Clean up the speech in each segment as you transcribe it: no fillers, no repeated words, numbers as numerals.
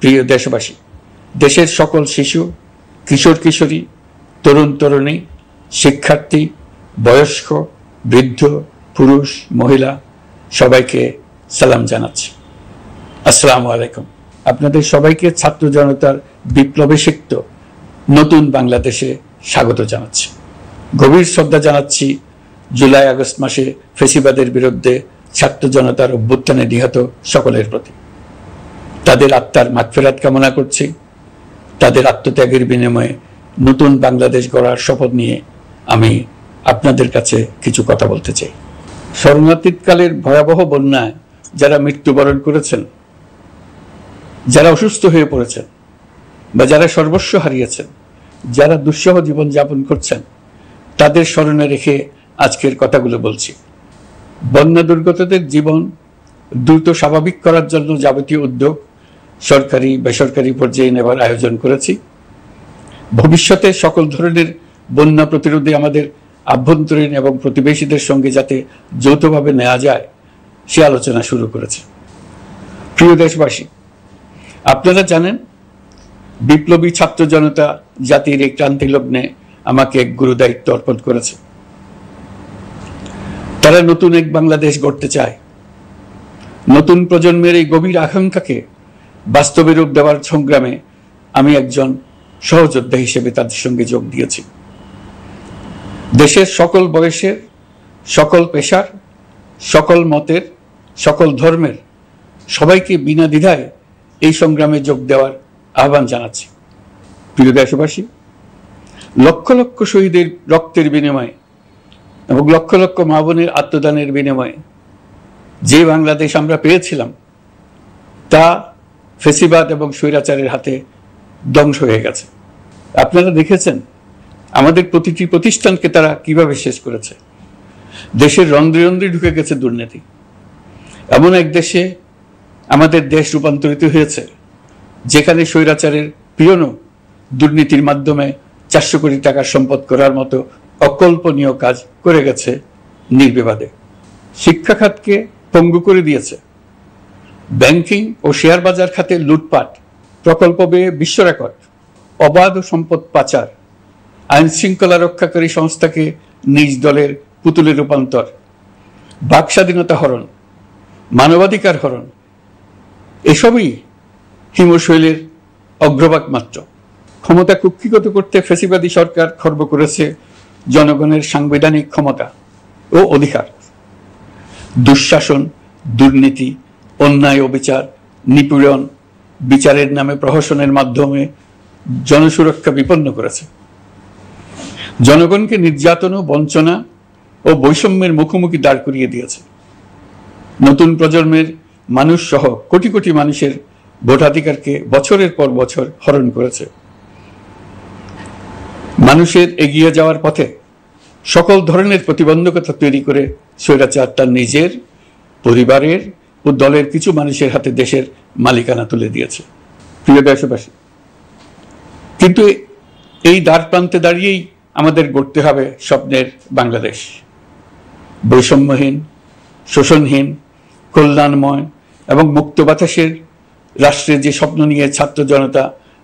প্রিয় দেশবাসী, দেশের সকল শিশু, কিশোর কিশোরী, তরুণ তরুণী, শিক্ষার্থী, বয়স্ক, বৃদ্ধ, পুরুষ, মহিলা সবাইকে সালাম জানাচ্ছি। আসসালামু আলাইকুম। আপনাদের সবাইকে ছাত্র জনতার বিপ্লবে সিক্ত নতুন বাংলাদেশে স্বাগত জানাচ্ছি। গভীর শ্রদ্ধা জানাচ্ছি জুলাই আগস্ট মাসে ফ্যাসিবাদের বিরুদ্ধে ছাত্র জনতার অভ্যুত্থানে নিহত সকলের প্রতি। তাদের আত্মার মাগফিরাত কামনা করছি। তাদের আত্মত্যাগের বিনিময়ে নতুন বাংলাদেশ গড়ার শপথ নিয়ে আমি আপনাদের কাছে কিছু কথা বলতে চাই। শরণার্থীকালের ভয়াবহ বন্যায় যারা মৃত্যুবরণ করেছেন, যারা অসুস্থ হয়ে পড়েছেন বা যারা সর্বস্ব হারিয়েছেন, যারা দুঃসহ জীবন যাপন করছেন, তাদের স্মরণে রেখে আজকের কথাগুলো বলছি। বন্যা দুর্গতদের জীবন দ্রুত স্বাভাবিক করার জন্য যাবতীয় উদ্যোগ সরকারি বেসরকারি পর্যায়ে নেবার আয়োজন করেছি। ভবিষ্যতে সকল ধরনের বন্যা প্রতিরোধে আমাদের আভ্যন্তরীণ এবং প্রতিবেশীদের সঙ্গে যাতে যৌথভাবে নেওয়া যায় সে আলোচনা শুরু করেছে। প্রিয় দেশবাসী, আপনারা জানেন বিপ্লবী ছাত্র জনতা জাতির এই ক্রান্তি লগ্নে আমাকে এক গুরু দায়িত্ব অর্পণ করেছে। তারা নতুন এক বাংলাদেশ গড়তে চায়। নতুন প্রজন্মের এই গভীর আকাঙ্ক্ষাকে বাস্তবে রূপ দেওয়ার সংগ্রামে আমি একজন সহযোদ্ধা হিসেবে তাদের সঙ্গে যোগ দিয়েছি। দেশের সকল বয়সের, সকল পেশার, সকল মতের, সকল ধর্মের সবাইকে বিনা দ্বিধায় এই সংগ্রামে যোগ দেওয়ার আহ্বান জানাচ্ছি। প্রিয় দেশবাসী, লক্ষ লক্ষ শহীদের রক্তের বিনিময়ে এবং লক্ষ লক্ষ মা বোনের আত্মদানের বিনিময়ে যে বাংলাদেশ আমরা পেয়েছিলাম তা ফ্যাসিবাদ এবং স্বৈরাচারের হাতে ধ্বংস হয়ে গেছে। আপনারা দেখেছেন আমাদের প্রতিটি প্রতিষ্ঠানকে তারা কিভাবে শেষ করেছে। দেশের রন্ধ্রে রন্ধ্রে ঢুকে গেছে দুর্নীতি। এমন এক দেশে আমাদের দেশ রূপান্তরিত হয়েছে যেখানে স্বৈরাচারের পিয়নও দুর্নীতির মাধ্যমে 400 কোটি টাকার সম্পদ করার মতো অকল্পনীয় কাজ করে গেছে নির্বিবাদে। শিক্ষা খাতকে পঙ্গু করে দিয়েছে। ব্যাংকিং ও শেয়ার বাজার খাতে লুটপাট, প্রকল্প ব্যয়ে বিশ্ব রেকর্ড, অবাধ সম্পদ পাচার, আইন শৃঙ্খলা রক্ষাকারী সংস্থাকে নিজ দলের পুতুলে রূপান্তর, বাক স্বাধীনতা হরণ, মানবাধিকার হরণ, এসবই হিমশৈলের অগ্রভাগ মাত্র। ক্ষমতা কুক্ষিগত করতে ফ্যাসিবাদী সরকার খর্ব করেছে জনগণের সাংবিধানিক ক্ষমতা ও অধিকার। দুঃশাসন, দুর্নীতি, অন্যায়, অবিচার, নিপীড়ন, বিচারের নামে প্রহসনের মাধ্যমে জনসুরক্ষা বিপন্ন করেছে। জনগণকে নির্যাতন, বঞ্চনা ও বৈষম্যের মুখোমুখি দাঁড় করিয়ে দিয়েছে। নতুন প্রজন্মের মানুষ সহ কোটি কোটি মানুষের ভোটাধিকারকে বছরের পর বছর হরণ করেছে। মানুষের এগিয়ে যাওয়ার পথে সকল ধরনের প্রতিবন্ধকতা তৈরি করে স্বৈরাচার তার নিজের, পরিবারের ও দলের কিছু মানুষের হাতে দেশের মালিকানা তুলে দিয়েছে। প্রিয় দেশবাসী, কিন্তু এই দ্বার প্রান্তে দাঁড়িয়েই আমাদের গড়তে হবে স্বপ্নের বাংলাদেশ। বৈষম্যহীন, শোষণহীন, কল্যাণময় এবং মুক্ত বাতাসের রাষ্ট্রের যে স্বপ্ন নিয়ে ছাত্র জনতা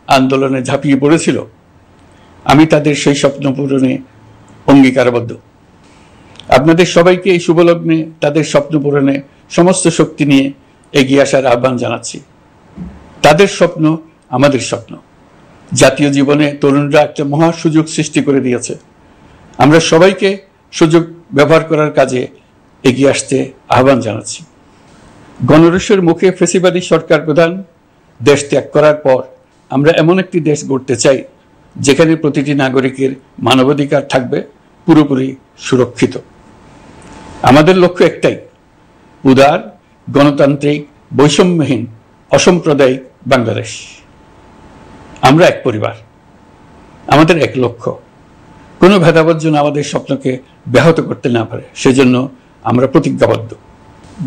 আন্দোলনে ঝাঁপিয়ে পড়েছিল, আমি তাদের সেই স্বপ্ন পূরণে অঙ্গীকারবদ্ধ। আপনাদের সবাইকে এই শুভলগ্নে তাদের স্বপ্ন পূরণে সমস্ত শক্তি নিয়ে এগিয়ে আসার আহ্বান জানাচ্ছি। তাদের স্বপ্ন আমাদের স্বপ্ন। জাতীয় জীবনে তরুণরা একটা মহা সুযোগ সৃষ্টি করে দিয়েছে। আমরা সবাইকে সুযোগ ব্যবহার করার কাজে এগিয়ে আসতে আহ্বান জানাচ্ছি। গণরোষের মুখে ফ্যাসিবাদী সরকার প্রধান দেশ ত্যাগ করার পর আমরা এমন একটি দেশ গড়তে চাই যেখানে প্রতিটি নাগরিকের মানবাধিকার থাকবে পুরোপুরি সুরক্ষিত। আমাদের লক্ষ্য একটাই, উদার, গণতান্ত্রিক, বৈষম্যহীন, অসাম্প্রদায়িক বাংলাদেশ। আমরা এক পরিবার, আমাদের এক লক্ষ্য। কোনো ভেদাভেদ যেন আমাদের স্বপ্নকে ব্যাহত করতে না পারে, সেজন্য আমরা প্রতিজ্ঞাবদ্ধ।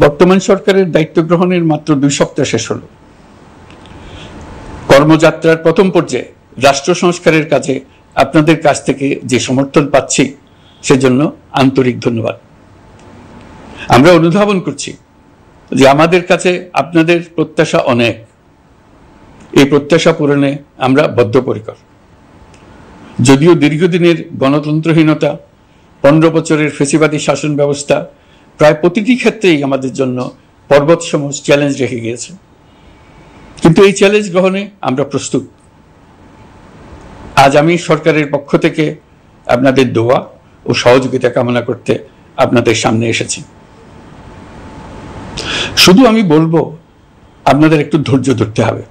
বর্তমান সরকারের দায়িত্ব গ্রহণের মাত্র 2 সপ্তাহ শেষ হলো। কর্মযাত্রার প্রথম পর্যায়ে রাষ্ট্র সংস্কারের কাজে আপনাদের কাছ থেকে যে সমর্থন পাচ্ছি সেজন্য আন্তরিক ধন্যবাদ। আমরা অনুধাবন করছি যে আমাদের কাছে আপনাদের প্রত্যাশা অনেক। এই প্রত্যাশা পূরণে আমরা বদ্ধপরিকর। যদিও দীর্ঘদিনের গণতন্ত্রহীনতা, 15 বছরের ফ্যাসিবাদী শাসন ব্যবস্থা প্রায় প্রতিটি ক্ষেত্রেই আমাদের জন্য পর্বতসম চ্যালেঞ্জ রেখে গিয়েছে, কিন্তু এই চ্যালেঞ্জ গ্রহণে আমরা প্রস্তুত। আজ আমি সরকারের পক্ষ থেকে আপনাদের দোয়া ও সহযোগিতা কামনা করতে আপনাদের সামনে এসেছি। শুধু আমি বলবো, আপনাদের একটু ধৈর্য ধরতে হবে।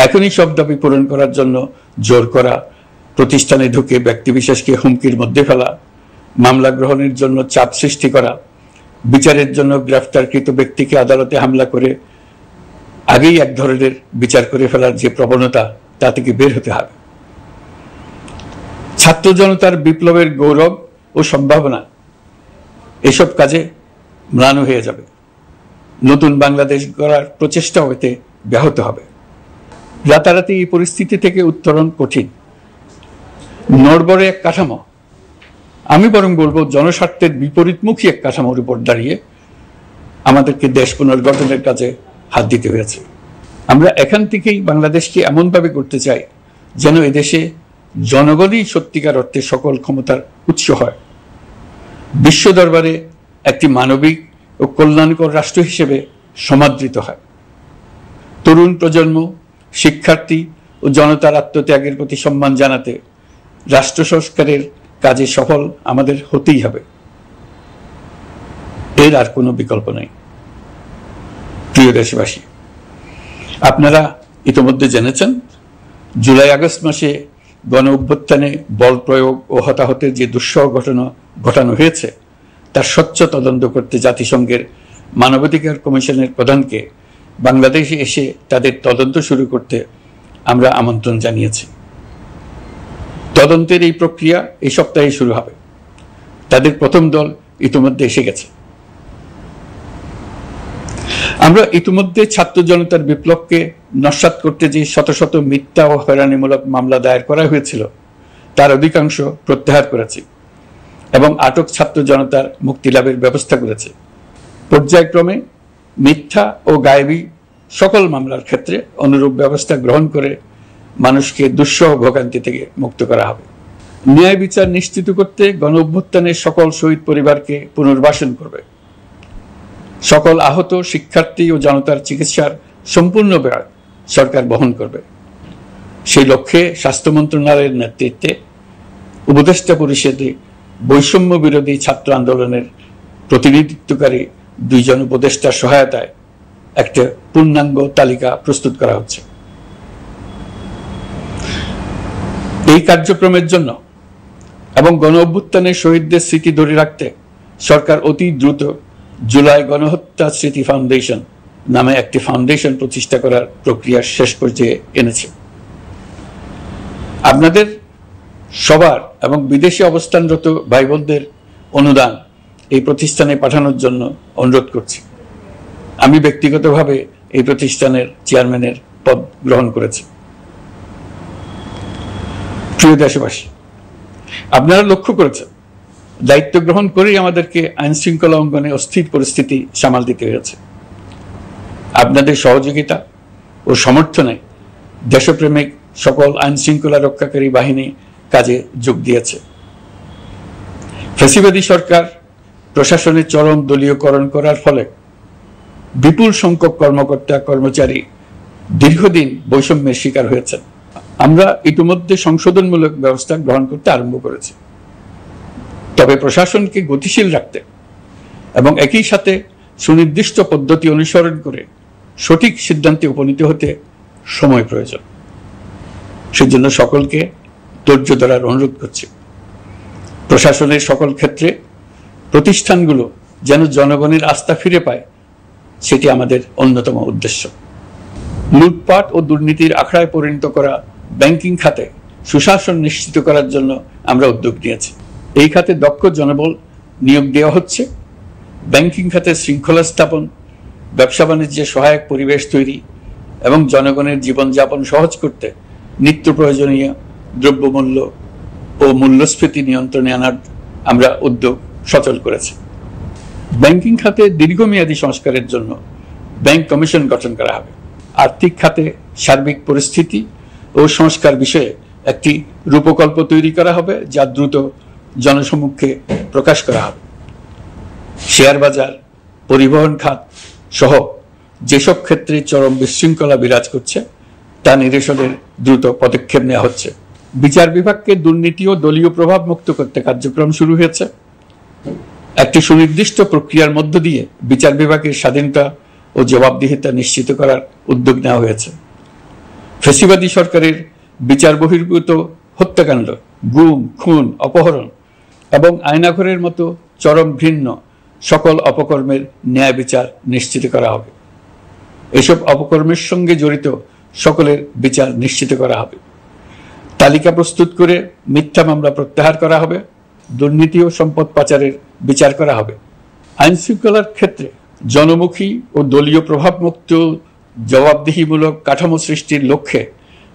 এখনই সব দাবি পূরণ করার জন্য জোর করা, প্রতিষ্ঠানে ঢুকে ব্যক্তিবিশেষকে হুমকির মধ্যে ফেলা, মামলা গ্রহণের জন্য চাপ সৃষ্টি করা, বিচারের জন্য গ্রেফতারকৃত ব্যক্তিকে আদালতে হামলা করে আগেই এক ধরনের বিচার করে ফেলার যে প্রবণতা, তা থেকে বের হতে হবে। ছাত্র জনতার বিপ্লবের গৌরব ও সম্ভাবনা এসব কাজে ম্লান হয়ে যাবে। নতুন বাংলাদেশ গড়ার প্রচেষ্টাও এতে ব্যাহত হবে। রাতারাতি এই পরিস্থিতি থেকে উত্তরণ কঠিন। নড়বড়ে এক কাঠামো, আমি বরং বলবো জনস্বার্থের বিপরীতমুখী এক কাঠামোর উপর দাঁড়িয়ে আমাদেরকে দেশ পুনর্গঠনের কাজে হাত দিতে হয়েছে। আমরা এখান থেকেই বাংলাদেশকে এমনভাবে করতে চাই যেন এদেশে জনগণই সত্যিকার অর্থে সকল ক্ষমতার উৎস হয়, বিশ্ব দরবারে একটি মানবিক ও কল্যাণকর রাষ্ট্র হিসেবে সমাদৃত হয়। তরুণ প্রজন্ম, শিক্ষার্থী ও জনতার আত্মত্যাগের প্রতি সম্মান জানাতে রাষ্ট্র সংস্কারের কাজে সফল আমাদের হতেই হবে, এর আর কোনো বিকল্প নেই। প্রিয় দেশবাসী, আপনারা ইতিমধ্যে জেনেছেন জুলাই আগস্ট মাসে গণ অভ্যুত্থানে বল প্রয়োগ ও হতাহতের যে দুঃসহ ঘটনা ঘটানো হয়েছে তার স্বচ্ছ তদন্ত করতে জাতিসংঘের মানবাধিকার কমিশনের প্রধানকে বাংলাদেশে এসে তাদের তদন্ত শুরু করতে আমরা আমন্ত্রণ জানিয়েছি। তদন্তের এই প্রক্রিয়া এই সপ্তাহে শুরু হবে। তাদের প্রথম দল ইতিমধ্যে এসে গেছে। আমরা ইতিমধ্যে ছাত্র জনতার বিপ্লবকে নস্যাৎ করতে যে শত শত মিথ্যা ও হয়রানিমূলক মামলা দায়ের করা হয়েছিল তার অধিকাংশ প্রত্যাহার করেছি এবং আটক ছাত্র জনতার মুক্তি লাভের ব্যবস্থা করেছে। পর্যায়ক্রমে মিথ্যা ও গায়েবী সকল মামলার ক্ষেত্রে অনুরূপ ব্যবস্থা গ্রহণ করে মানুষকে দুঃসহ ভোগান্তি থেকে মুক্ত করা হবে। ন্যায় বিচার নিশ্চিত করতে গণ অভ্যুত্থানের সকল শহীদ পরিবারকে পুনর্বাসন করবে। সকল আহত শিক্ষার্থী ও জনতার চিকিৎসার সম্পূর্ণ ব্যয় সরকার বহন করবে। সেই লক্ষ্যে স্বাস্থ্য মন্ত্রণালয়ের নেতৃত্বে উপদেষ্টা পরিষদে বৈষম্য বিরোধী ছাত্র আন্দোলনের প্রতিনিধিত্বকারী 2 জন উপদেষ্টার সহায়তায় একটা পূর্ণাঙ্গ তালিকা প্রস্তুত করা হচ্ছে। এই কার্যক্রমের জন্য এবং গণ অভ্যুত্থানের শহীদদের স্মৃতি ধরে রাখতে সরকার অতি দ্রুত জুলাই গণহত্যা স্মৃতি ফাউন্ডেশন নামে একটি ফাউন্ডেশন প্রতিষ্ঠা করার প্রক্রিয়া শেষ পর্যায়ে এনেছে। আপনাদের সবার এবং বিদেশে অবস্থানরত ভাই বোনদের অনুদান এই প্রতিষ্ঠানে পাঠানোর জন্য অনুরোধ করছি। আমি ব্যক্তিগতভাবে এই প্রতিষ্ঠানের চেয়ারম্যানের পদ গ্রহণ করেছি। প্রিয় দেশবাসী, আপনারা লক্ষ্য করেছেন দায়িত্ব গ্রহণ করেই আমাদেরকে আইন শৃঙ্খলা অঙ্গনে অস্থির পরিস্থিতি সামাল দিতে হয়েছে। আপনাদের সহযোগিতা ও সমর্থনে দেশপ্রেমিক সকল আইন শৃঙ্খলা রক্ষাকারী বাহিনী কাজে যোগ দিয়েছে। ফ্যাসিবাদী সরকার প্রশাসনের চরম দলীয়করণ করার ফলে বিপুল সংখ্যক কর্মকর্তা কর্মচারী দীর্ঘদিন বৈষম্যের শিকার হয়েছেন। আমরা ইতিমধ্যে সংশোধনমূলক ব্যবস্থা গ্রহণ করতে আরম্ভ করেছি, তবে প্রশাসনকে গতিশীল রাখতে এবং একই সাথে সুনির্দিষ্ট পদ্ধতি অনুসরণ করে সঠিক সিদ্ধান্তে উপনীত হতে সময় প্রয়োজন। সেজন্য সকলকে ধৈর্য ধরার অনুরোধ করছি। প্রশাসনের সকল ক্ষেত্রে প্রতিষ্ঠানগুলো যেন জনগণের আস্থা ফিরে পায়, সেটি আমাদের অন্যতম উদ্দেশ্য। লুটপাট ও দুর্নীতির আখড়ায় পরিণত করা ব্যাংকিং খাতে সুশাসন নিশ্চিত করার জন্য আমরা উদ্যোগ নিয়েছি। এই খাতে দক্ষ জনবল নিয়োগ দেওয়া হচ্ছে। ব্যাংকিং খাতে শৃঙ্খলা স্থাপন, ব্যবসা বাণিজ্যে সহায়ক পরিবেশ তৈরি এবং জনগণের জীবনযাপন সহজ করতে নিত্য প্রয়োজনীয় দ্রব্যমূল্য ও মূল্যস্ফীতি নিয়ন্ত্রণে আনার আমরা উদ্যোগ সচল করেছি। ব্যাংকিং খাতে দীর্ঘমেয়াদী সংস্কারের জন্য ব্যাংক কমিশন গঠন করা হবে। আর্থিক খাতে সার্বিক পরিস্থিতি ও সংস্কার বিষয়ে একটি রূপকল্প তৈরি করা হবে, যা দ্রুত জনসমক্ষে প্রকাশ করা হবে। শেয়ার বাজার, পরিবহন খাত সহ যেসব ক্ষেত্রে চরম বিশৃঙ্খলা বিরাজ করছে তা নিরসনের দ্রুত পদক্ষেপ নেওয়া হচ্ছে। বিচার বিভাগকে দুর্নীতি ও দলীয় প্রভাব মুক্ত করতে কার্যক্রম শুরু হয়েছে। একটি সুনির্দিষ্ট প্রক্রিয়ার মধ্য দিয়ে বিচার বিভাগের স্বাধীনতা ও জবাবদিহিতা নিশ্চিত করার উদ্যোগ নেওয়া হয়েছে। ফ্যাসিবাদী সরকারের বিচার বহির্ভূত হত্যাকাণ্ড, গুম, খুন, অপহরণ এবং আয়নাঘরের মতো চরম ঘৃণ্য সকল অপকর্মের ন্যায় বিচার নিশ্চিত করা হবে। এসব অপকর্মের সঙ্গে জড়িত সকলের বিচার নিশ্চিত করা হবে। তালিকা প্রস্তুত করে মিথ্যা মামলা প্রত্যাহার করা হবে। দুর্নীতি ও সম্পদ পাচারের বিচার করা হবে। আইন শৃঙ্খলার ক্ষেত্রে জনমুখী ও দলীয় প্রভাবমুক্ত জবাবদিহিমূলক কাঠামো সৃষ্টির লক্ষ্যে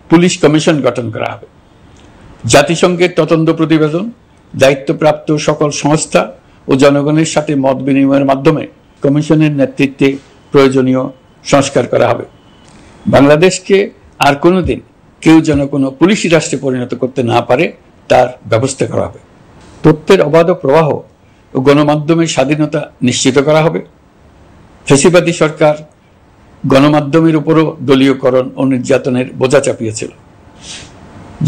পুলিশ কমিশন গঠন করা হবে। জাতিসংঘের তদন্ত প্রতিবেদন, দায়িত্বপ্রাপ্ত সকল সংস্থা ও জনগণের সাথে মত বিনিময়ের মাধ্যমে কমিশনের নেতৃত্বে প্রয়োজনীয় সংস্কার করা হবে। বাংলাদেশকে আর কোনোদিন কেউ যেন কোনো পুলিশি রাষ্ট্রে পরিণত করতে না পারে তার ব্যবস্থা করা হবে। তথ্যের অবাধ প্রবাহ ও গণমাধ্যমের স্বাধীনতা নিশ্চিত করা হবে। ফ্যাসিবাদী সরকার গণমাধ্যমের উপরও দলীয়করণ ও নির্যাতনের বোঝা চাপিয়েছিল।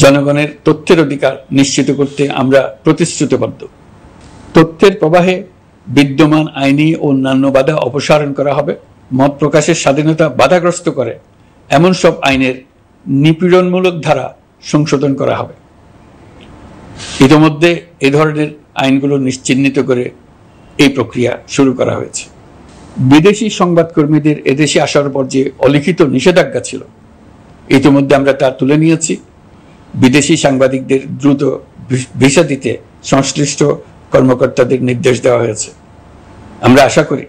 জনগণের তথ্যের অধিকার নিশ্চিত করতে আমরা প্রতিশ্রুতিবদ্ধ। তথ্যের প্রবাহে বিদ্যমান আইনি ও অন্যান্য বাধা অপসারণ করা হবে। মত প্রকাশের স্বাধীনতা বাধাগ্রস্ত করে এমন সব আইনের নিপীড়নমূলক ধারা সংশোধন করা হবে। ইতিমধ্যে এ ধরনের আইনগুলো নিশ্চিহ্নিত করে এই প্রক্রিয়া শুরু করা হয়েছে। বিদেশি সংবাদকর্মীদের এদেশে আসার পর যে অলিখিত নিষেধাজ্ঞা ছিল, ইতিমধ্যে আমরা তা তুলে নিয়েছি। বিদেশি সাংবাদিকদের দ্রুত ভিসা দিতে সংশ্লিষ্ট কর্মকর্তাদের নির্দেশ দেওয়া হয়েছে। আমরা আশা করি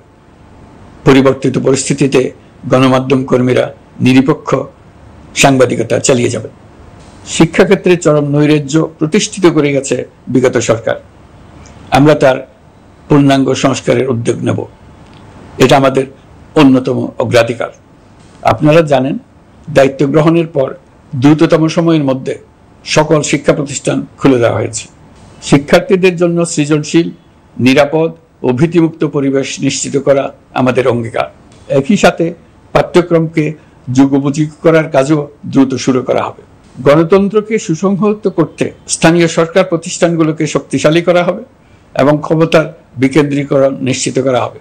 পরিবর্তিত পরিস্থিতিতে গণমাধ্যম কর্মীরা নিরপেক্ষ সাংবাদিকতা চালিয়ে যাবেন। শিক্ষাক্ষেত্রে চরম নৈরাজ্য প্রতিষ্ঠিত করে গেছে বিগত সরকার। আমরা তার পূর্ণাঙ্গ সংস্কারের উদ্যোগ নেব। এটা আমাদের অন্যতম অগ্রাধিকার। আপনারা জানেন, দায়িত্ব গ্রহণের পর দ্রুততম সময়ের মধ্যে সকল শিক্ষা প্রতিষ্ঠান খুলে দেওয়া হয়েছে। শিক্ষার্থীদের জন্য সৃজনশীল, নিরাপদ ও ভীতিমুক্ত পরিবেশ নিশ্চিত করা আমাদের অঙ্গীকার। একই সাথে পাঠ্যক্রমকে যুগোপযোগী করার কাজও দ্রুত শুরু করা হবে। গণতন্ত্রকে সুসংহত করতে স্থানীয় সরকার প্রতিষ্ঠানগুলোকে শক্তিশালী করা হবে এবং ক্ষমতার বিকেন্দ্রীকরণ নিশ্চিত করা হবে।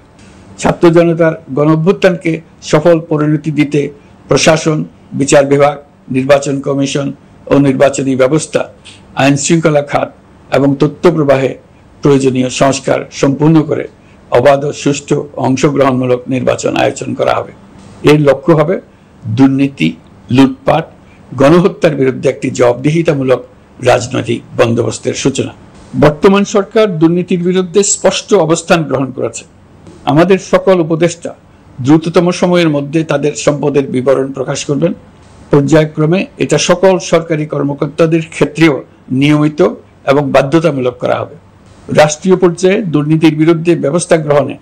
ছাত্র জনতার গণঅভ্যুত্থানকে সফল পরিণতি দিতে প্রশাসন, বিচার বিভাগ, নির্বাচন কমিশন ও নির্বাচনী ব্যবস্থা, আইন শৃঙ্খলা খাত এবং তথ্য প্রবাহে প্রয়োজনীয় সংস্কার সম্পূর্ণ করে অবাধ ও সুষ্ঠু অংশগ্রহণমূলক নির্বাচন আয়োজন করা হবে। এর লক্ষ্য হবে দুর্নীতি, লুটপাট, গণহত্যার বিরুদ্ধে একটি জবাবদিহিতামূলক রাজনৈতিক বন্দোবস্তের সূচনা। বর্তমান সরকার দুর্নীতির বিরুদ্ধে স্পষ্ট অবস্থান গ্রহণ করেছে। আমাদের সকল উপদেষ্টা দ্রুততম সময়ের মধ্যে তাদের সম্পদের বিবরণ প্রকাশ করবেন। পর্যায়ক্রমে এটা সকল সরকারি কর্মকর্তাদের ক্ষেত্রেও নিয়মিত এবং বাধ্যতামূলক করা হবে। রাষ্ট্রীয় পর্যায়ে দুর্নীতির বিরুদ্ধে ব্যবস্থা গ্রহণে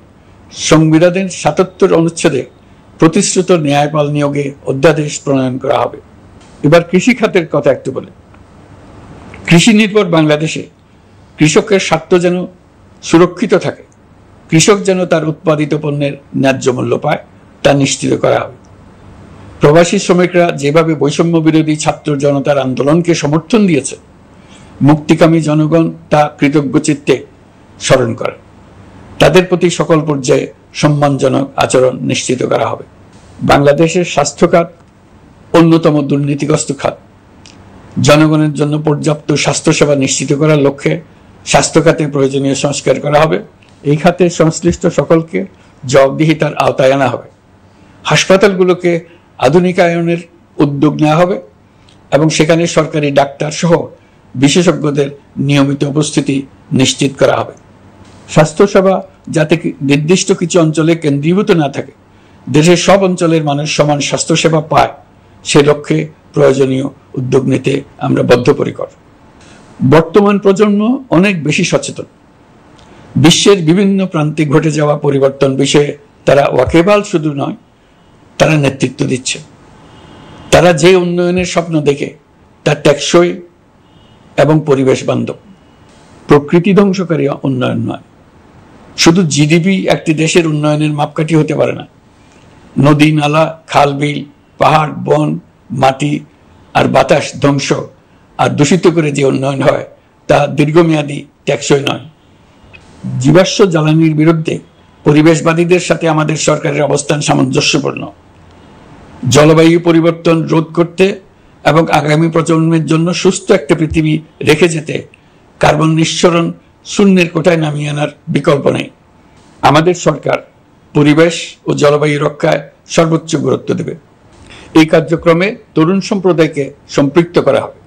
সংবিধানের ৭৭ অনুচ্ছেদে প্রতিশ্রুত ন্যায়পাল নিয়োগে অধ্যাদেশ প্রণয়ন করা হবে। এবার কৃষি খাতের কথা একটু বলে। কৃষি নির্ভর বাংলাদেশে কৃষকের স্বার্থ যেন সুরক্ষিত থাকে, কৃষক যেন তার উৎপাদিত পণ্যের ন্যায্য মূল্য পায়, তা নিশ্চিত করা হবে। প্রবাসী শ্রমিকরা যেভাবে বৈষম্য বিরোধী ছাত্র জনতার আন্দোলনকে সমর্থন দিয়েছে, মুক্তিকামী জনগণ তা কৃতজ্ঞ চিত্তে স্মরণ করে। তাদের প্রতি সকল পর্যায়ে সম্মানজনক আচরণ নিশ্চিত করা হবে। বাংলাদেশের স্বাস্থ্য খাত অন্যতম দুর্নীতিগ্রস্ত খাত। জনগণের জন্য পর্যাপ্ত স্বাস্থ্যসেবা নিশ্চিত করার লক্ষ্যে স্বাস্থ্য খাতে প্রয়োজনীয় সংস্কার করা হবে। এই খাতে সংশ্লিষ্ট সকলকে জবাবদিহিতার আওতায় আনা হবে। হাসপাতালগুলোকে আধুনিকায়নের উদ্যোগ নেওয়া হবে এবং সেখানে সরকারি ডাক্তার সহ বিশেষজ্ঞদের নিয়মিত উপস্থিতি নিশ্চিত করা হবে। স্বাস্থ্যসেবা যাতে নির্দিষ্ট কিছু অঞ্চলে কেন্দ্রীভূত না থাকে, দেশের সব অঞ্চলের মানুষ সমান স্বাস্থ্যসেবা পায়, সে লক্ষ্যে প্রয়োজনীয় উদ্যোগ নিতে আমরা বদ্ধপরিকর। বর্তমান প্রজন্ম অনেক বেশি সচেতন। বিশ্বের বিভিন্ন প্রান্তে ঘটে যাওয়া পরিবর্তন বিষয়ে তারা ওয়াকিবহাল শুধু নয়, তারা নেতৃত্ব দিচ্ছে। তারা যে উন্নয়নের স্বপ্ন দেখে তা টেকসই এবং পরিবেশ বান্ধব, প্রকৃতি ধ্বংসকারী উন্নয়ন নয়। শুধু জিডিপি একটি দেশের উন্নয়নের মাপকাঠি হতে পারে না। নদী, নালা, খাল, বিল, পাহাড়, বন, মাটি আর বাতাস ধ্বংস আর দূষিত করে যে উন্নয়ন হয় তা দীর্ঘমেয়াদী, টেকসই নয়। জীবাশ্ম জ্বালানির বিরুদ্ধে পরিবেশবাদীদের সাথে আমাদের সরকারের অবস্থান সামঞ্জস্যপূর্ণ। জলবায়ু পরিবর্তন রোধ করতে এবং আগামী প্রজন্মের জন্য সুস্থ একটা পৃথিবী রেখে যেতে কার্বন নিঃসরণ শূন্যের কোঠায় নামিয়ে আনার বিকল্প নেই। আমাদের সরকার পরিবেশ ও জলবায়ু রক্ষায় সর্বোচ্চ গুরুত্ব দেবে। এই কার্যক্রমে তরুণ সম্প্রদায়কে সম্পৃক্ত করা হবে।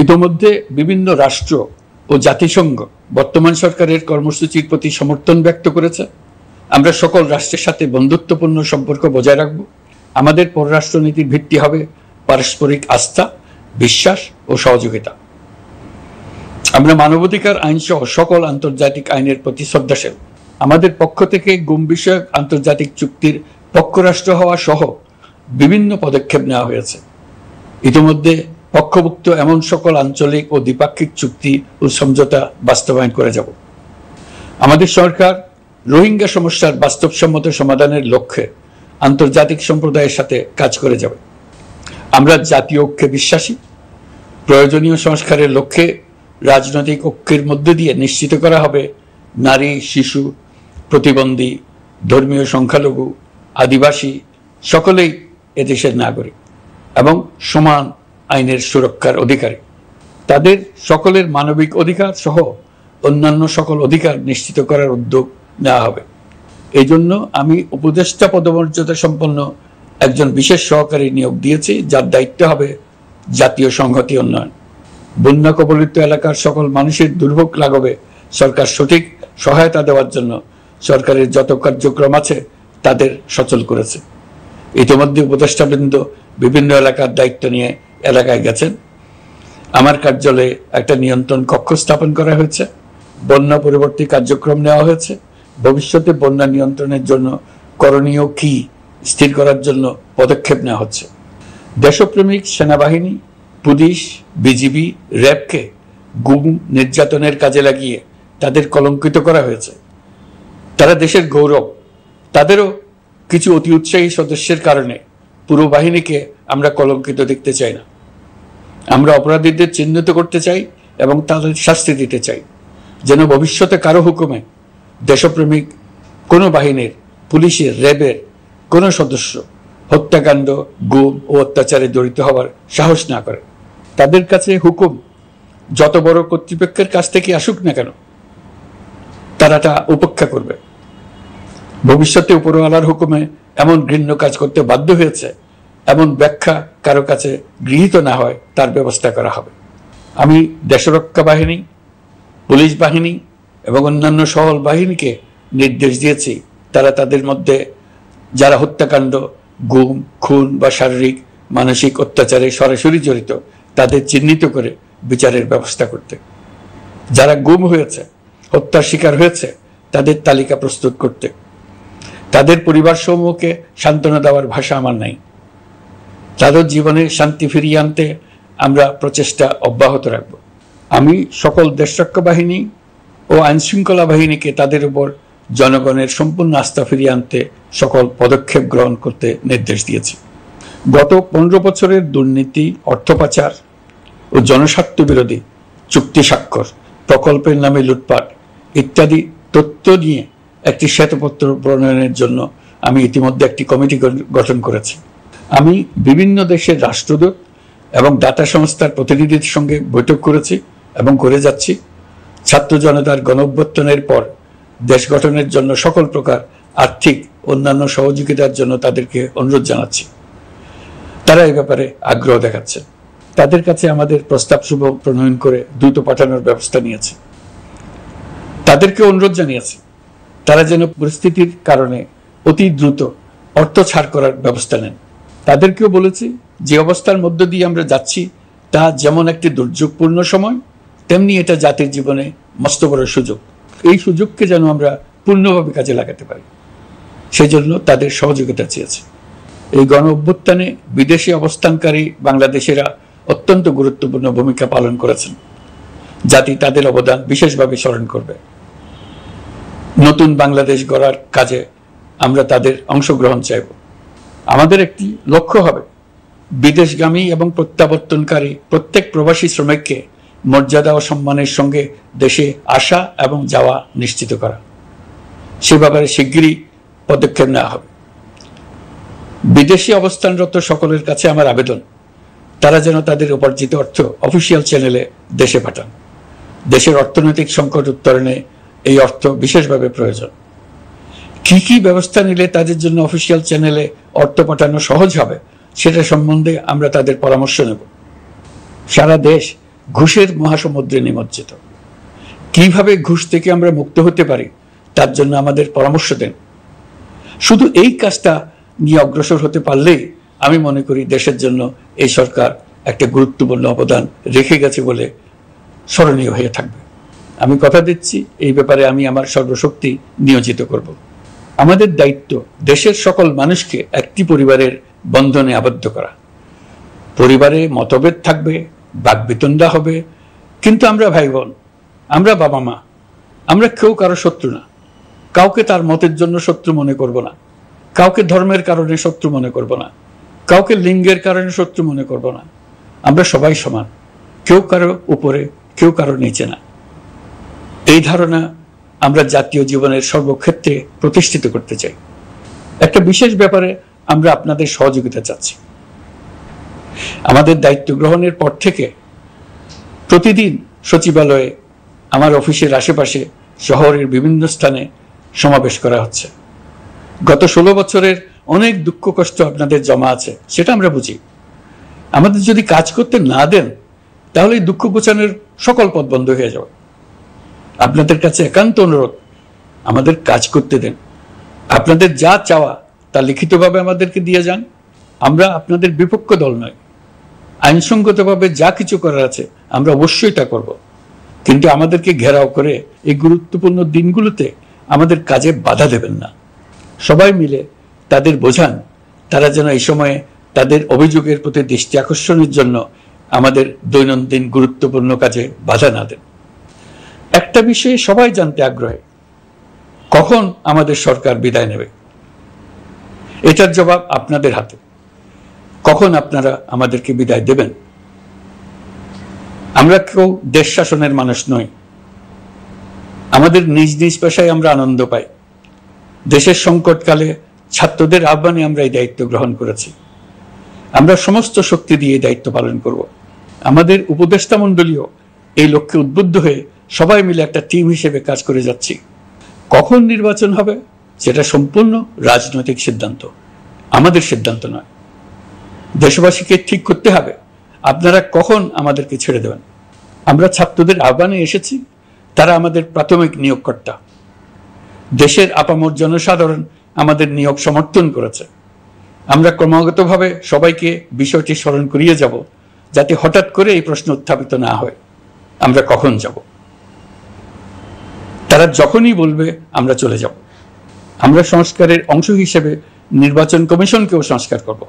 ইতোমধ্যে বিভিন্ন রাষ্ট্র ও জাতিসংঘ বর্তমান সরকারের কর্মসূচির প্রতি সমর্থন ব্যক্ত করেছে। আমরা সকল রাষ্ট্রের সাথে বন্ধুত্বপূর্ণ সম্পর্ক বজায় রাখব। আমাদের পররাষ্ট্রনীতির ভিত্তি হবে পারস্পরিক আস্থা, বিশ্বাস ও সহযোগিতা। আমরা মানবাধিকার আইন সহ সকল আন্তর্জাতিক আইনের প্রতি শ্রদ্ধাশীল। আমাদের পক্ষ থেকে গুম বিষয়ক আন্তর্জাতিক চুক্তির পক্ষরাষ্ট্র হওয়া সহ বিভিন্ন পদক্ষেপ নেওয়া হয়েছে। ইতিমধ্যে পক্ষভুক্ত এমন সকল আঞ্চলিক ও দ্বিপাক্ষিক চুক্তি ও সমঝোতা বাস্তবায়ন করে যাব। আমাদের সরকার রোহিঙ্গা সমস্যার বাস্তবসম্মত সমাধানের লক্ষ্যে আন্তর্জাতিক সম্প্রদায়ের সাথে কাজ করে যাবে। আমরা জাতীয় ঐক্যে বিশ্বাসী। প্রয়োজনীয় সংস্কারের লক্ষ্যে রাজনৈতিক ঐক্যের মধ্য দিয়ে নিশ্চিত করা হবে নারী, শিশু, প্রতিবন্ধী, ধর্মীয় সংখ্যালঘু, আদিবাসী সকলেই এদেশের নাগরিক এবং সমান আইনের সুরক্ষার অধিকারী। তাদের সকলের মানবিক অধিকার সহ অন্যান্য সকল অধিকার নিশ্চিত করার উদ্যোগ নেওয়া হবে। এই জন্য আমি উপদেষ্টা পদমর্যাদা সম্পন্ন একজন বিশেষ সহকারী নিয়োগ দিয়েছি, যার দায়িত্ব হবে জাতীয় সংহতি উন্নয়ন। বন্যা কবলিত এলাকার সকল মানুষের দুর্ভোগ লাঘবে সরকার সঠিক সহায়তা দেওয়ার জন্য সরকারের যত কার্যক্রম আছে তাদের সচল করেছে। ইতিমধ্যে উপদেষ্টাবৃন্দ বিভিন্ন এলাকার দায়িত্ব নিয়ে এলাকায় গেছেন। আমার কার্যালয়ে একটা নিয়ন্ত্রণ কক্ষ স্থাপন করা হয়েছে। বন্যা পরবর্তী কার্যক্রম নেওয়া হয়েছে। ভবিষ্যতে বন্যা নিয়ন্ত্রণের জন্য করণীয় কি স্থির করার জন্য পদক্ষেপ নেওয়া হচ্ছে। দেশপ্রেমিক সেনাবাহিনী, পুলিশ, বিজিবি, র্যাবকে গুম নির্যাতনের কাজে লাগিয়ে তাদের কলঙ্কিত করা হয়েছে। তারা দেশের গৌরব। তাদেরও কিছু অতি উৎসাহী সদস্যের কারণে পুরো বাহিনীকে আমরা কলঙ্কিত দেখতে চাই না। আমরা অপরাধীদের চিহ্নিত করতে চাই এবং তাদের শাস্তি দিতে চাই, যেন ভবিষ্যতে কারো হুকুমে দেশপ্রেমিক কোনো বাহিনীর, পুলিশের, র্যাবের কোনো সদস্য হত্যাকাণ্ড, গুম ও অত্যাচারে জড়িত হওয়ার সাহস না করে। তাদের কাছে হুকুম যত বড় কর্তৃপক্ষের কাছ থেকে আসুক না কেন, তারা তা উপেক্ষা করবে। ভবিষ্যতে উপরওয়ালার হুকুমে এমন ঘৃণ্য কাজ করতে বাধ্য হয়েছে এমন ব্যাখ্যা কারো কাছে গৃহীত না হয় তার ব্যবস্থা করা হবে। আমি দেশরক্ষা বাহিনী, পুলিশ বাহিনী এবং অন্যান্য সহল বাহিনীকে নির্দেশ দিয়েছি তারা তাদের মধ্যে যারা হত্যাকাণ্ড, গুম, খুন বা শারীরিক মানসিক অত্যাচারে সরাসরি জড়িত তাদের চিহ্নিত করে বিচারের ব্যবস্থা করতে। যারা গুম হয়েছে, হত্যার শিকার হয়েছে তাদের তালিকা প্রস্তুত করতে। তাদের পরিবার সমূহকে সান্ত্বনা দেওয়ার ভাষা আমার নাই। তাদের জীবনে শান্তি ফিরিয়ে আনতে আমরা প্রচেষ্টা অব্যাহত রাখব। আমি সকল দেশরক্ষা বাহিনী ও আইনশৃঙ্খলা বাহিনীকে তাদের উপর জনগণের সম্পূর্ণ আস্থা ফিরিয়ে আনতে সকল পদক্ষেপ গ্রহণ করতে নির্দেশ দিয়েছি। গত 15 বছরের দুর্নীতি, অর্থ পাচার ও জনস্বার্থ বিরোধী চুক্তি স্বাক্ষর, প্রকল্পের নামে লুটপাট ইত্যাদি তথ্য নিয়ে একটি শ্বেতপত্র প্রণয়নের জন্য আমি ইতিমধ্যে একটি কমিটি গঠন করেছি। আমি বিভিন্ন দেশের রাষ্ট্রদূত এবং দাতা সংস্থার প্রতিনিধিদের সঙ্গে বৈঠক করেছি এবং করে যাচ্ছি। ছাত্র জনতার গণঅভ্যুত্থানের পর দেশ গঠনের জন্য সকল প্রকার আর্থিক অন্যান্য সহযোগিতার জন্য তাদেরকে অনুরোধ জানাচ্ছি। তারা এই ব্যাপারে আগ্রহ দেখাচ্ছে। তাদের কাছে আমাদের প্রস্তাব শুভ প্রণয়ন করে দ্রুত পাঠানোর ব্যবস্থা নিয়েছে। তাদেরকে অনুরোধ জানিয়েছি তারা যেন পরিস্থিতির কারণে অতি দ্রুত অর্থ ছাড় করার ব্যবস্থা নেন। তাদেরকেও বলেছি যে অবস্থার মধ্য দিয়ে আমরা যাচ্ছি তা যেমন একটি দুর্যোগপূর্ণ সময়, তেমনি এটা জাতির জীবনে মস্ত বড় সুযোগ। এই সুযোগকে যেন আমরা পূর্ণভাবে কাজে লাগাতে পারি, সেই জন্য তাদের সহযোগিতা চেয়েছি। এই গণ অভ্যুত্থানে বিদেশে অবস্থানকারী বাংলাদেশিরা অত্যন্ত গুরুত্বপূর্ণ ভূমিকা পালন করেছেন। জাতি তাদের অবদান বিশেষভাবে স্মরণ করবে। নতুন বাংলাদেশ গড়ার কাজে আমরা তাদের অংশগ্রহণ চাইব। আমাদের একটি লক্ষ্য হবে বিদেশগামী এবং প্রত্যাবর্তনকারী প্রত্যেক প্রবাসী শ্রমিককে মর্যাদা ও সম্মানের সঙ্গে দেশে আসা এবং যাওয়া নিশ্চিত করা। সে ব্যাপারে শিগগিরই পদক্ষেপ নেওয়া হবে। বিদেশে অবস্থানরত সকলের কাছে আমার আবেদন, তারা যেন তাদের উপার্জিত অর্থ অফিসিয়াল চ্যানেলে দেশে পাঠান। দেশের অর্থনৈতিক সংকট উত্তরণে এই অর্থ বিশেষভাবে প্রয়োজন। কি কি ব্যবস্থা নিলে তাদের জন্য অফিসিয়াল চ্যানেলে অর্থ পাঠানো সহজ হবে সেটা সম্বন্ধে আমরা তাদের পরামর্শ নেব। সারা দেশ ঘুষের মহাসমুদ্রে নিমজ্জিত। কিভাবে ঘুষ থেকে আমরা মুক্ত হতে পারি তার জন্য আমাদের পরামর্শ দেন। শুধু এই কাজটা নিয়ে অগ্রসর হতে পারলেই আমি মনে করি দেশের জন্য এই সরকার একটা গুরুত্বপূর্ণ অবদান রেখে গেছে বলে স্মরণীয় হয়ে থাকবে। আমি কথা দিচ্ছি, এই ব্যাপারে আমি আমার সর্বশক্তি নিয়োজিত করব। আমাদের দায়িত্ব দেশের সকল মানুষকে একটি পরিবারের বন্ধনে আবদ্ধ করা। পরিবারে মতভেদ থাকবে, বাকবিতণ্ডা হবে, কিন্তু আমরা ভাই বোন, আমরা বাবা মা, আমরা কেউ কারো শত্রু না। কাউকে তার মতের জন্য শত্রু মনে করব না, কাউকে ধর্মের কারণে শত্রু মনে করব না, কাউকে লিঙ্গের কারণে শত্রু মনে করব না। আমরা সবাই সমান, কেউ কারো উপরে, কেউ কারো নিচে না। এই ধারণা আমরা জাতীয় জীবনের সর্বক্ষেত্রে প্রতিষ্ঠিত করতে চাই। একটা বিশেষ ব্যাপারে আমরা আপনাদের সহযোগিতা চাচ্ছি। আমাদের দায়িত্ব গ্রহণের পর থেকে প্রতিদিন সচিবালয়ে, আমার অফিসের আশেপাশে, শহরের বিভিন্ন স্থানে সমাবেশ করা হচ্ছে। গত 16 বছরের অনেক দুঃখ কষ্ট আপনাদের জমা আছে, সেটা আমরা বুঝি। আমাদের যদি কাজ করতে না দেন তাহলে এই দুঃখ ঘোচানোর সকল পথ বন্ধ হয়ে যাবে। আপনাদের কাছে একান্ত অনুরোধ, আমাদের কাজ করতে দেন। আপনাদের যা চাওয়া তা লিখিতভাবে আমাদেরকে দিয়ে যান। আমরা আপনাদের বিপক্ষ দল নয়। আইনসঙ্গতভাবে যা কিছু করার আছে আমরা অবশ্যই তা করব, কিন্তু আমাদেরকে ঘেরাও করে এই গুরুত্বপূর্ণ দিনগুলোতে আমাদের কাজে বাধা দেবেন না। সবাই মিলে তাদের বোঝান, তারা যেন এই সময়ে তাদের অভিযোগের প্রতি দৃষ্টি আকর্ষণের জন্য আমাদের দৈনন্দিন গুরুত্বপূর্ণ কাজে বাধা না দেন। একটা বিষয়ে সবাই জানতে আগ্রহী, কখন আমাদের সরকার বিদায় নেবে। এটার জবাব আপনাদের হাতে। কখন আপনারা আমাদেরকে বিদায় দেবেন? আমরা কেউ দেশ শাসনের মানুষ নই। আমাদের নিজ নিজ পেশায় আমরা আনন্দ পাই। দেশের সংকটকালে ছাত্রদের আহ্বানে আমরা এই দায়িত্ব গ্রহণ করেছি। আমরা সমস্ত শক্তি দিয়ে এই দায়িত্ব পালন করব। আমাদের উপদেষ্টা মণ্ডলীও এই লক্ষ্যে উদ্বুদ্ধ হয়ে সবাই মিলে একটা টিম হিসেবে কাজ করে যাচ্ছি। কখন নির্বাচন হবে সেটা সম্পূর্ণ রাজনৈতিক সিদ্ধান্ত, আমাদের সিদ্ধান্ত নয়। দেশবাসীকে ঠিক করতে হবে আপনারা কখন আমাদেরকে ছেড়ে দেবেন। আমরা ছাত্রদের আহ্বানে এসেছি, তারা আমাদের প্রাথমিক নিয়োগকর্তা। দেশের আপামর জনসাধারণ আমাদের নিয়োগ সমর্থন করেছে। আমরা ক্রমাগতভাবে সবাইকে বিষয়টি স্মরণ করিয়ে যাব, যাতে হঠাৎ করে এই প্রশ্ন উত্থাপিত না হয় আমরা কখন যাব। তারা যখনই বলবে আমরা চলে যাব। আমরা সংস্কারের অংশ হিসেবে নির্বাচন কমিশনকেও সংস্কার করব।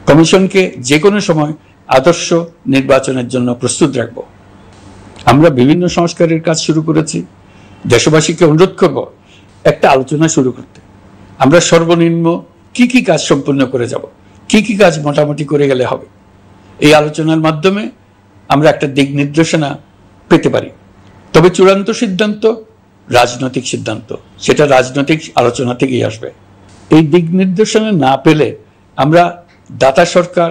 কমিশনকে যে কোনো সময় আদর্শ নির্বাচনের জন্য প্রস্তুত রাখব। আমরা বিভিন্ন সংস্কারের কাজ শুরু করেছি। দেশবাসীকে অনুরোধ করব একটা আলোচনা শুরু করতে। আমরা সর্বনিম্ন কি কি কাজ সম্পূর্ণ করে যাব, কি কি কাজ মোটামুটি করে গেলে হবে। এই আলোচনার মাধ্যমে আমরা একটা দিক নির্দেশনা পেতে পারি। তবে চূড়ান্ত সিদ্ধান্ত রাজনৈতিক সিদ্ধান্ত, সেটা রাজনৈতিক আলোচনা থেকেই আসবে। এই দিক নির্দেশনা না পেলে আমরা দাতা সরকার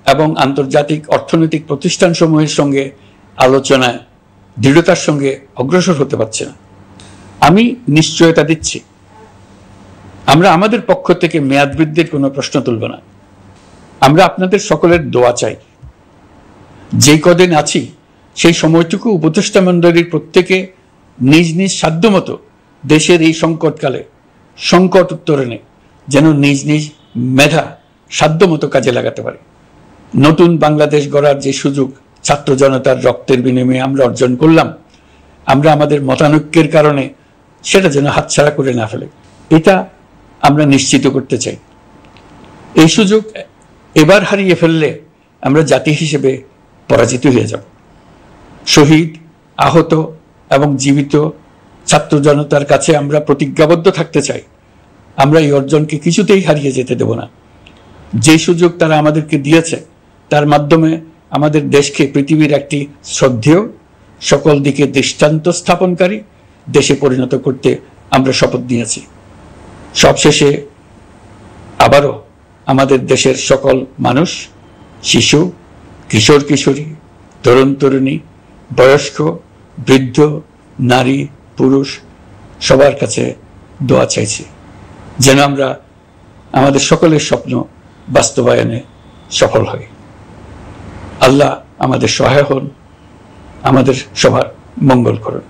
এবং আন্তর্জাতিক অর্থনৈতিক প্রতিষ্ঠানসমূহের সঙ্গে আলোচনায় দৃঢ়তার সঙ্গে অগ্রসর হতে পারছি না। আমি নিশ্চয়তা দিচ্ছি, আমরা আমাদের পক্ষ থেকে মেয়াদ বৃদ্ধির কোনো প্রশ্ন তুলব না। আমরা আপনাদের সকলের দোয়া চাই। যেই কদিন আছি সেই সময়টুকু উপদেষ্টা মণ্ডলীর প্রত্যেকে নিজ নিজ সাধ্যমতো দেশের এই সংকটকালে সংকট উত্তরণে যেন নিজ নিজ মেধা সাধ্যমতো কাজে লাগাতে পারে। নতুন বাংলাদেশ গড়ার যে সুযোগ ছাত্র জনতার রক্তের বিনিময়ে আমরা অর্জন করলাম, আমরা আমাদের মতানৈক্যের কারণে সেটা যেন হাতছাড়া করে না ফেলে, এটা আমরা নিশ্চিত করতে চাই। এই সুযোগ এবার হারিয়ে ফেললে আমরা জাতি হিসেবে পরাজিত হয়ে যাব। শহীদ, আহত এবং জীবিত ছাত্র জনতার কাছে আমরা প্রতিজ্ঞাবদ্ধ থাকতে চাই, আমরা এই অর্জনকে কিছুতেই হারিয়ে যেতে দেব না। যে সুযোগ তারা আমাদেরকে দিয়েছে তার মাধ্যমে আমাদের দেশকে পৃথিবীর একটি শ্রদ্ধেয়, সকল দিকে দৃষ্টান্ত স্থাপনকারী দেশে পরিণত করতে আমরা শপথ নিয়েছি। সবশেষে আবারও আমাদের দেশের সকল মানুষ, শিশু, কিশোর কিশোরী, তরুণ তরুণী, বয়স্ক, বৃদ্ধ, নারী, পুরুষ সবার কাছে দোয়া চাইছি যেন আমরা আমাদের সকলের স্বপ্ন বাস্তবায়নে সফল হই। আল্লাহ আমাদের সহায় হন, আমাদের সবার মঙ্গল করুন।